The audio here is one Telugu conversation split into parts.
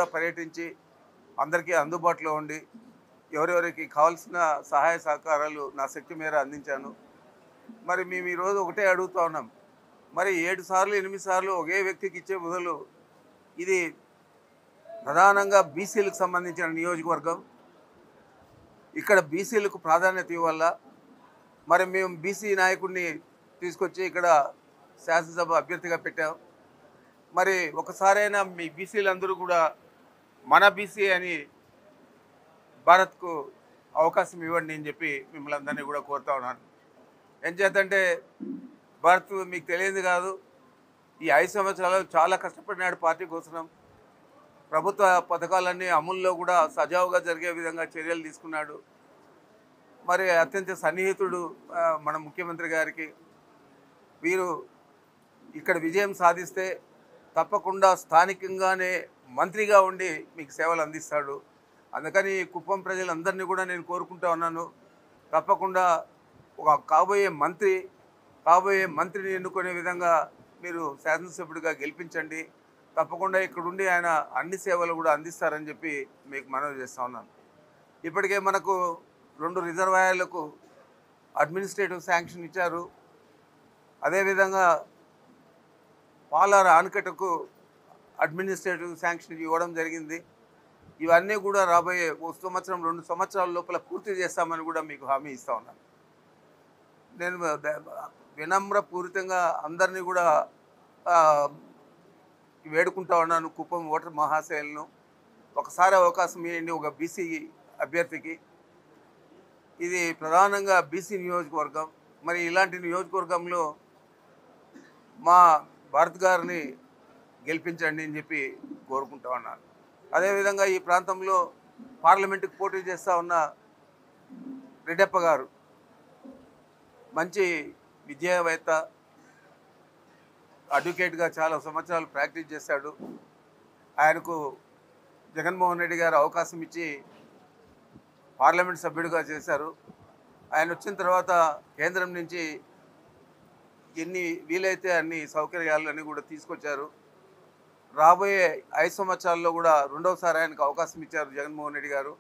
కూడా పర్యటించి అందరికీ అందుబాటులో ఉండి ఎవరెవరికి కావాల్సిన సహాయ సహకారాలు నా శక్తి మేర అందించాను. మరి మేము ఈరోజు ఒకటే అడుగుతా ఉన్నాం. మరి 7 సార్లు 8 సార్లు ఒకే వ్యక్తికి ఇచ్చే బదులు ఇది ప్రధానంగా బీసీలకు సంబంధించిన నియోజకవర్గం. ఇక్కడ బీసీలకు ప్రాధాన్యత ఇవ్వాల. మరి మేము బీసీ నాయకుడిని తీసుకొచ్చి ఇక్కడ శాసనసభ అభ్యర్థిగా పెట్టాం. మరి ఒకసారైనా మీ బీసీలందరూ కూడా మన బీసీ అని భారత్కు అవకాశం ఇవ్వండి అని చెప్పి మిమ్మల్ని అందరినీ కూడా కోరుతా ఉన్నాను. ఏం చేద్దంటే భారత్ మీకు తెలియదు కాదు, ఈ 5 సంవత్సరాలు చాలా కష్టపడినాడు పార్టీ కోసం. ప్రభుత్వ పథకాలన్నీ అమల్లో కూడా సజావుగా జరిగే విధంగా చర్యలు తీసుకున్నాడు. మరి అత్యంత సన్నిహితుడు మన ముఖ్యమంత్రి గారికి. వీరు ఇక్కడ విజయం సాధిస్తే తప్పకుండా స్థానికంగానే మంత్రిగా ఉండి మీకు సేవలు అందిస్తాడు. అందుకని కుప్పం ప్రజలందరినీ కూడా నేను కోరుకుంటా ఉన్నాను, తప్పకుండా ఒక కాబోయే మంత్రిని ఎన్నుకునే విధంగా మీరు శాసనసభ్యుడిగా గెలిపించండి. తప్పకుండా ఇక్కడుండి ఆయన అన్ని సేవలు కూడా అందిస్తారని చెప్పి మీకు మనవి చేస్తూ ఉన్నాను. ఇప్పటికే మనకు 2 రిజర్వాయర్లకు అడ్మినిస్ట్రేటివ్ శాంక్షన్ ఇచ్చారు. అదేవిధంగా పాలార్ ఆనకట్టకు అడ్మినిస్ట్రేటివ్ శాంక్షన్ ఇవ్వడం జరిగింది. ఇవన్నీ కూడా రాబోయే 1 సంవత్సరం 2 సంవత్సరాల లోపల పూర్తి చేస్తామని కూడా మీకు హామీ ఇస్తూ ఉన్నాను. నేను వినమ్రపూరితంగా అందరినీ కూడా వేడుకుంటా ఉన్నాను. కుప్పం ఓటర్ మహాశయులను ఒకసారి అవకాశం ఇవ్వండి ఒక బీసీ అభ్యర్థికి. ఇది ప్రధానంగా బీసీ నియోజకవర్గం. మరి ఇలాంటి నియోజకవర్గంలో మా భారత్ గారిని గెలిపించండి అని చెప్పి కోరుకుంటా ఉన్నాను. అదేవిధంగా ఈ ప్రాంతంలో పార్లమెంటుకు పోటీ చేస్తూ ఉన్న రెడ్డప్ప గారు మంచి విద్యావేత్త, అడ్వకేట్గా చాలా సంవత్సరాలు ప్రాక్టీస్ చేశాడు. ఆయనకు జగన్మోహన్ రెడ్డి గారు అవకాశం ఇచ్చి పార్లమెంట్ సభ్యుడిగా చేశారు. ఆయన వచ్చిన తర్వాత కేంద్రం నుంచి ఎన్ని వీలైతే అన్ని సౌకర్యాలన్నీ కూడా తీసుకొచ్చారు. రాబోయే 5 సంవత్సరాల్లో కూడా రెండవసారి ఆయనకు అవకాశం ఇచ్చారు జగన్మోహన్ రెడ్డి గారు.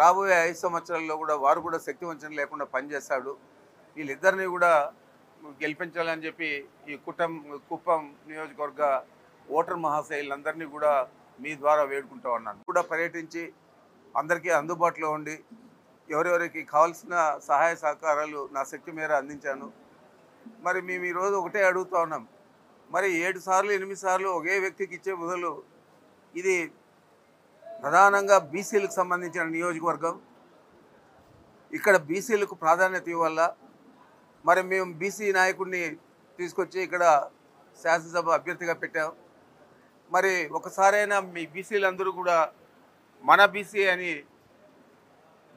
రాబోయే 5 సంవత్సరాల్లో కూడా వారు కూడా శక్తివంచన లేకుండా పనిచేస్తాడు. వీళ్ళిద్దరినీ కూడా గెలిపించాలని చెప్పి ఈ కుప్పం నియోజకవర్గ ఓటర్ మహాశయులందరినీ కూడా మీ ద్వారా వేడుకుంటా ఉన్నాను. కూడా పర్యటించి అందరికీ అందుబాటులో ఉండి ఎవరెవరికి కావాల్సిన సహాయ సహకారాలు నా శక్తి మేర అందించాను. మరి మేము ఈరోజు ఒకటే అడుగుతా ఉన్నాం. మరి 7 సార్లు 8 సార్లు ఒకే వ్యక్తికి ఇచ్చే బదులు ఇది ప్రధానంగా బీసీలకు సంబంధించిన నియోజకవర్గం. ఇక్కడ బీసీలకు ప్రాధాన్యత ఇవ్వాల. మరి మేము బీసీ నాయకుడిని తీసుకొచ్చి ఇక్కడ శాసనసభ అభ్యర్థిగా పెట్టాం. మరి ఒకసారైనా మీ బీసీలందరూ కూడా మన బీసీ అని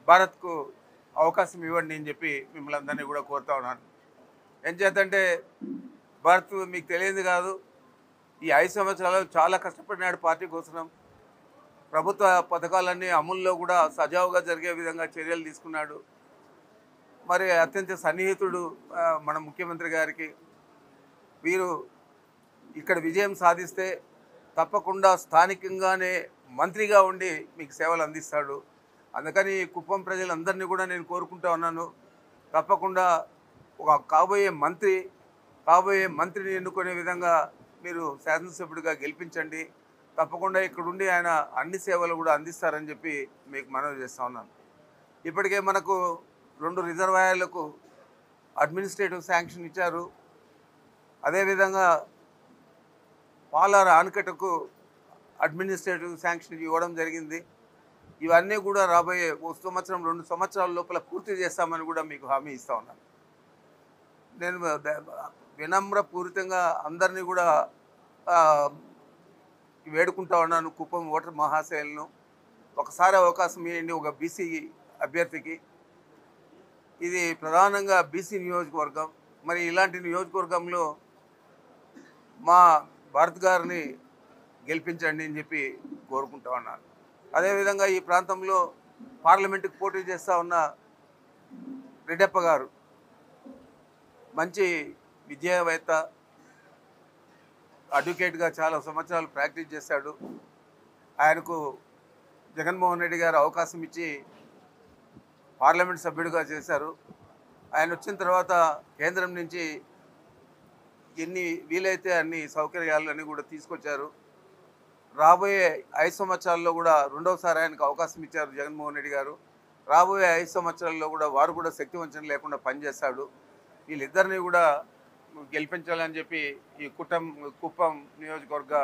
భారత్కు అవకాశం ఇవ్వండి అని చెప్పి మిమ్మల్ని అందరినీ కూడా కోరుతా ఉన్నాను. ఏం చేద్దంటే భారత్ మీకు తెలియదు కాదు, ఈ 5 సంవత్సరాలు చాలా కష్టపడినాడు పార్టీ కోసం. ప్రభుత్వ పథకాలన్నీ అమల్లో కూడా సజావుగా జరిగే విధంగా చర్యలు తీసుకున్నాడు. మరి అత్యంత సన్నిహితుడు మన ముఖ్యమంత్రి గారికి. వీరు ఇక్కడ విజయం సాధిస్తే తప్పకుండా స్థానికంగానే మంత్రిగా ఉండి మీకు సేవలు అందిస్తాడు. అందుకని కుప్పం ప్రజలందరినీ కూడా నేను కోరుకుంటా ఉన్నాను, తప్పకుండా ఒక కాబోయే మంత్రిని ఎన్నుకునే విధంగా మీరు శాసనసభ్యుడిగా గెలిపించండి. తప్పకుండా ఇక్కడుండి ఆయన అన్ని సేవలు కూడా అందిస్తారని చెప్పి మీకు మనవి చేస్తూ ఉన్నాను. ఇప్పటికే మనకు 2 రిజర్వాయర్లకు అడ్మినిస్ట్రేటివ్ శాంక్షన్ ఇచ్చారు. అదేవిధంగా పాలార్ ఆనకట్టకు అడ్మినిస్ట్రేటివ్ శాంక్షన్ ఇవ్వడం జరిగింది. ఇవన్నీ కూడా రాబోయే 1 సంవత్సరం 2 సంవత్సరాల లోపల పూర్తి చేస్తామని కూడా మీకు హామీ ఇస్తూ ఉన్నాను. నేను వినమ్రపూరితంగా అందరినీ కూడా వేడుకుంటా ఉన్నాను. కుప్పం ఓటర్ మహాశయులను ఒకసారి అవకాశం ఇవ్వండి ఒక బీసీ అభ్యర్థికి. ఇది ప్రధానంగా బీసీ నియోజకవర్గం. మరి ఇలాంటి నియోజకవర్గంలో మా భారత్ గారిని గెలిపించండి అని చెప్పి కోరుకుంటా ఉన్నాను. అదేవిధంగా ఈ ప్రాంతంలో పార్లమెంటుకు పోటీ చేస్తూ ఉన్న రెడ్డప్ప గారు మంచి విద్యావేత్త, అడ్వకేట్గా చాలా సంవత్సరాలు ప్రాక్టీస్ చేశాడు. ఆయనకు జగన్మోహన్ రెడ్డి గారు అవకాశం ఇచ్చి పార్లమెంట్ సభ్యుడిగా చేశారు. ఆయన వచ్చిన తర్వాత కేంద్రం నుంచి ఎన్ని వీలైతే అన్ని సౌకర్యాలన్నీ కూడా తీసుకొచ్చారు. రాబోయే 5 సంవత్సరాల్లో కూడా రెండవసారి ఆయనకు అవకాశం ఇచ్చారు జగన్మోహన్ రెడ్డి గారు. రాబోయే 5 సంవత్సరాల్లో కూడా వారు కూడా శక్తి వంచన లేకుండా పనిచేస్తాడు. వీళ్ళిద్దరిని కూడా గెలిపించాలని చెప్పి ఈ కుప్పం నియోజకవర్గ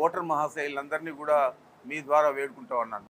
ఓటర్ మహాశైలందరినీ కూడా మీ ద్వారా వేడుకుంటా ఉన్నాను.